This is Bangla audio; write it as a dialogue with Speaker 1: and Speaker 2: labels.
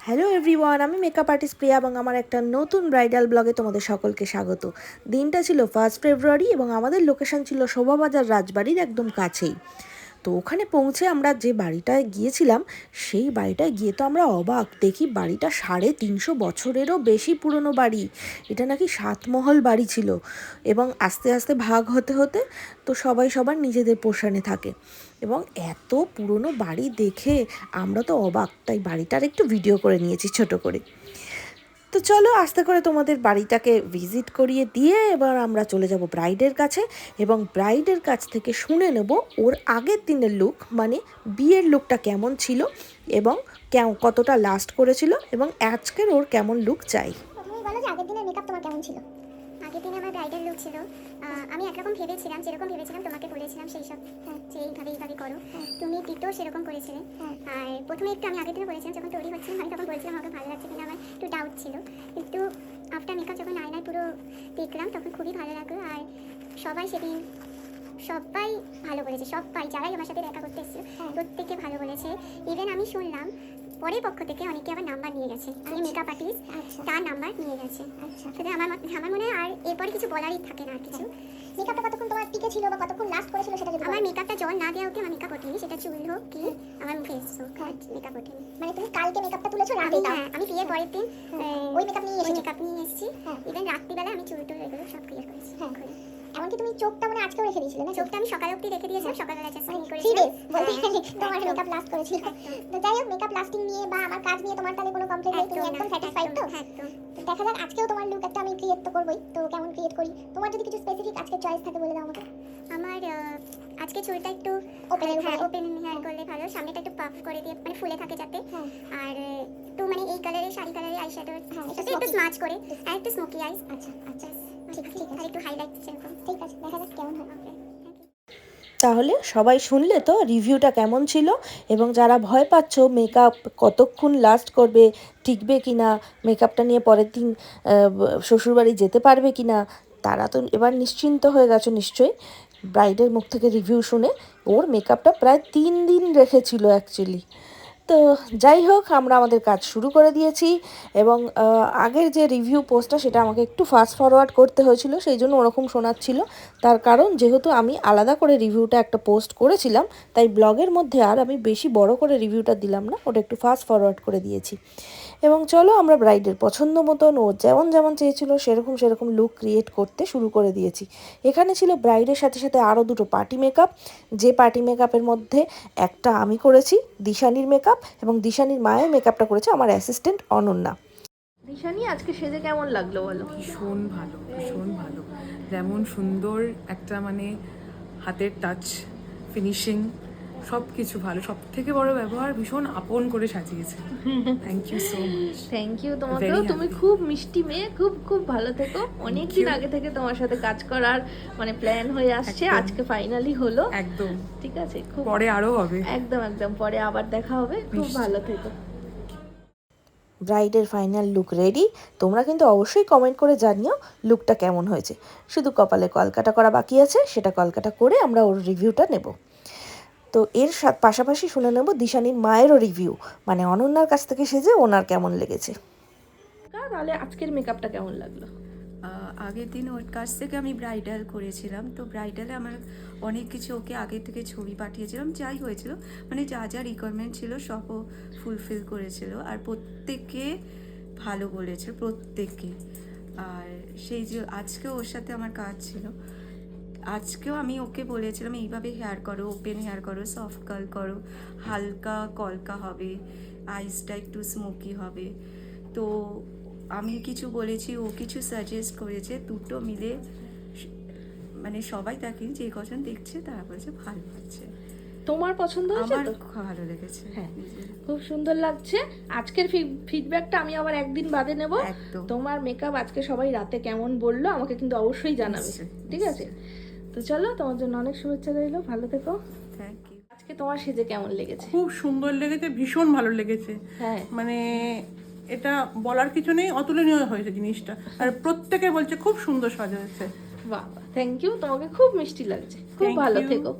Speaker 1: হ্যালো এভরিওয়ান, আমি মেকআপ আর্টিস্ট প্রিয়া এবং আমার একটা নতুন ব্রাইডাল ব্লগে তোমাদের সকলকে স্বাগত। দিনটা ছিল 1 ফেব্রুয়ারি এবং আমাদের লোকেশন ছিল শোভাবাজার রাজবাড়ির একদম কাছেই। তো ওখানে পৌঁছে আমরা যে বাড়িটায় গিয়েছিলাম সেই বাড়িটায় গিয়ে তো আমরা অবাক, দেখি বাড়িটা 350 বছরেরও বেশি পুরনো বাড়ি। এটা নাকি 7 মহল বাড়ি ছিল এবং আস্তে আস্তে ভাগ হতে হতে তো সবাই সবার নিজেদের পোষণে থাকে। এবং এত পুরনো বাড়ি দেখে আমরা তো অবাক, তাই বাড়িটার একটু ভিডিও করে নিয়েছি ছোট করে। তো চলো আস্তে করে তোমাদের বাড়িটাকে ভিজিট করিয়ে দিয়ে এবার আমরা চলে যাব ব্রাইডের কাছে এবং ব্রাইডের কাছ থেকে শুনে নেব ওর আগের দিনের লুক, মানে বিয়ের লুকটা কেমন ছিল এবং কতটা লাস্ট করেছিল এবং আজকের ওর কেমন লুক চাই।
Speaker 2: প্রথমেই বলো যে আগের দিনের মেকআপ তোমার কেমন ছিল? আগের দিনে আমার ব্রাইডাল লুক ছিল, আমি একরকম ভেবেছিলাম, যেরকম ভেবেছিলাম তোমাকে বলেছিলাম সেই সব, যে এইভাবে করো, তুমি টিটো সেরকম করেছিলে। আর প্রথমে একটু আমি আগের দিনে বলেছিলাম, যখন তৈরি হচ্ছিলাম আমি তখন বলেছিলাম আমাকে ভালো লাগছে কিনা, আমার একটু ডাউট ছিল, কিন্তু আফটার মেকআপ যখন আয়নায় পুরো দেখলাম তখন খুবই ভালো লাগলো। আর সবাই সেদিন সবাই ভালো বলেছে, সবাই যারাই আমার সাথে দেখা করতে এসেছে প্রত্যেকে ভালো বলেছে। ইভেন আমি শুনলাম পরের পক্ষ থেকে অনেকে আবার নাম্বার নিয়ে গেছে, আমি মেকআপ আর্টিস্ট তার নাম্বার নিয়ে গেছে। সেটা আমার মনে হয় আর এরপরে কিছু বলারই থাকে না। আর কিছু মেকআপটা কতক্ষণ তোমার টিকে ছিল বা কতক্ষণ লাস্ট করেছিল সেটা যদি আমার মেকআপটা জল না দেওয়া অবধি আমার মেকআপ ওঠেনি, সেটা চুল হোক কি আমার মুখে হোক মেকআপ ওঠেনি। মানে তুমি কালকে মেকআপটা তুলেছো রাতে? হ্যাঁ, আমি বিয়ের পরের দিন ওই মেকআপ নিয়ে এসেছি। ইভেন রাত্রিবেলা আমি চুল টুল এগুলো সব ক্লিয়ার করেছি। এমনকি তুমি চোখটা মানে আজকেও রেখে দিয়েছিলে না? চোখটা আমি সকালে অবধি রেখে দিয়েছিলাম, সকালবেলা জাস্ট আমি করেছি 3 ডেজ বলতে গেলে তোমার মেকআপ লাস্ট করেছিল। তো যাই হোক, মেকআপ লাস্টিং নিয়ে বা আমার কাজ নিয়ে তোমার তাহলে কোনো কমপ্লেইন নেই, তুমি একদম স্যাটিসফাইড তো? তো দেখা যাক, আজকেও তোমার লুক একটা আমি ক্রিয়েট তো করবই, তো কেমন ক্রিয়েট করি তোমার যদি কিছু স্পেসিফিক আজকে চয়েস থাকে বলে দাও আমাকে। আমার আজকে চুলটা একটু ওপেন হেয়ার করলে ভালো, সামনেটা একটু পাফ করে দিয়ে মানে ফুলে থাকে যাতে। আর একটু মানে এই কালারের শাড়ি কালারের আইশ্যাডো একটু স্মাচ করে আর একটু স্মোকি আইস। আচ্ছা ঠিক আছে, আর একটু হাইলাইট সেরকম। ঠিক আছে, দেখা যাক কেমন হয়।
Speaker 1: তাহলে সবাই শুনলে তো রিভিউটা কেমন ছিল, এবং যারা ভয় পাচ্ছ মেকআপ কতক্ষণ লাস্ট করবে, টিকবে কি না, মেকআপটা নিয়ে পরের দিন শ্বশুরবাড়ি যেতে পারবে কি না, তারা তো এবার নিশ্চিন্ত হয়ে গেছো নিশ্চয়ই ব্রাইডের মুখ থেকে রিভিউ শুনে। ওর মেকআপটা প্রায় 3 দিন রেখেছিল অ্যাকচুয়ালি। তো যাই হোক, আমরা আমাদের কাজ শুরু করে দিয়েছি এবং আগের যে রিভিউ পোস্টটা সেটা আমাকে একটু ফাস্ট ফরওয়ার্ড করতে হয়েছিল, সেই জন্য ওরকম শোনাচ্ছিল। তার কারণ যেহেতু আমি আলাদা করে রিভিউটা একটা পোস্ট করেছিলাম, তাই ব্লগের মধ্যে আর আমি বেশি বড় করে রিভিউটা দিলাম না, ওটা একটু ফাস্ট ফরওয়ার্ড করে দিয়েছি। এবং চলো আমরা ব্রাইডের পছন্দ মতন ও যেমন যেমন চেয়েছিল সেরকম লুক ক্রিয়েট করতে শুরু করে দিয়েছি। এখানে ছিল ব্রাইডের সাথে সাথে আরও 2টো পার্টি মেকআপ, যে পার্টি মেকআপের মধ্যে একটা আমি করেছি দিশানির মেকআপ এবং দিশানির মায়ের মেকআপটা করেছে আমার অ্যাসিস্ট্যান্ট অনন্যা। দিশানি, আজকে সেজে কেমন লাগলো বলো?
Speaker 3: ভীষণ ভালো, যেমন সুন্দর একটা মানে হাতের টাচ, ফিনিশিং সব কিছু ভালো, সব থেকে বড় ব্যবহার, ভীষণ আপন করে সাজিয়েছে। Thank you so much.
Speaker 1: Thank you তোমাকেও, তুমি খুব মিষ্টি মেয়ে, খুব ভালো থেকো। অনেকদিন আগে থেকে তোমার সাথে কাজ করার মানে প্ল্যান হয়ে আসছে, আজকে ফাইনালি হলো।
Speaker 3: একদম
Speaker 1: ঠিক আছে, খুব
Speaker 3: পরে আরো হবে।
Speaker 1: একদম পরে আবার দেখা হবে, খুব ভালো থেকো। ব্রাইডের ফাইনাল লুক রেডি। তোমরা কিন্তু অবশ্যই কমেন্ট করে জানিও লুকটা কেমন হয়েছে। শুধু কপালে কলকাটা করা বাকি আছে, সেটা কলকাটা করে আমরা ওর রিভিউটা নেব। তো এর পাশাপাশি শুনে নেব দিশানির মায়েরও রিভিউ, মানে অনন্যার কাছ থেকে সেজে ওনার কেমন লেগেছে। তাহলে আজকের মেকআপটা কেমন লাগলো?
Speaker 4: আগের দিন ওর কাছ থেকে আমি ব্রাইডাল করেছিলাম, তো ব্রাইডালে আমার অনেক কিছু ওকে আগে থেকে ছবি পাঠিয়েছিলাম, যাই হয়েছিল মানে যা রিকোয়ারমেন্ট ছিল সবও ফুলফিল করেছিল, আর প্রত্যেকে ভালো বলেছে প্রত্যেককে। আর সেই যে আজকেও ওর সাথে আমার কাজ ছিল, আজকেও আমি ওকে বলেছিলাম এইভাবে হেয়ার করো, ওপেন হেয়ার করো, সফট কার্ল করো, হালকা কলকা হবে, আইসটা একটু স্মোকি হবে। তো আমি কিছু বলেছি, ও কিছু সাজেস্ট করেছে, দুটো মিলে মানে সবাই তাকে যে কজন দেখছে তারা বলেছে ভালো লাগছে।
Speaker 1: তোমার পছন্দ হয়েছে?
Speaker 4: আমার
Speaker 1: তো
Speaker 4: ভালো লেগেছে,
Speaker 1: হ্যাঁ, খুব সুন্দর লাগছে। আজকের ফিডব্যাকটা আমি আবার একদিন বাদে নেব। তোমার মেকআপ আজকে সবাই রাতে কেমন বললো আমাকে কিন্তু অবশ্যই জানাবে, ঠিক আছে? তো চলো, তোমার জন্য অনেক শুভেচ্ছা রইলো, ভালো থেকো।
Speaker 4: Thank you.
Speaker 1: আজকে তোমার সেজে কেমন লেগেছে?
Speaker 3: খুব সুন্দর লেগেছে, ভীষণ ভালো লেগেছে।
Speaker 1: হ্যাঁ,
Speaker 3: মানে এটা বলার কিছু নেই, অতুলনীয় হয়েছে জিনিসটা, আর প্রত্যেকে বলছে খুব সুন্দর সাজা হয়েছে।
Speaker 1: বাহ, থ্যাংক ইউ, তোমাকে খুব মিষ্টি লাগছে, খুব ভালো থেকো।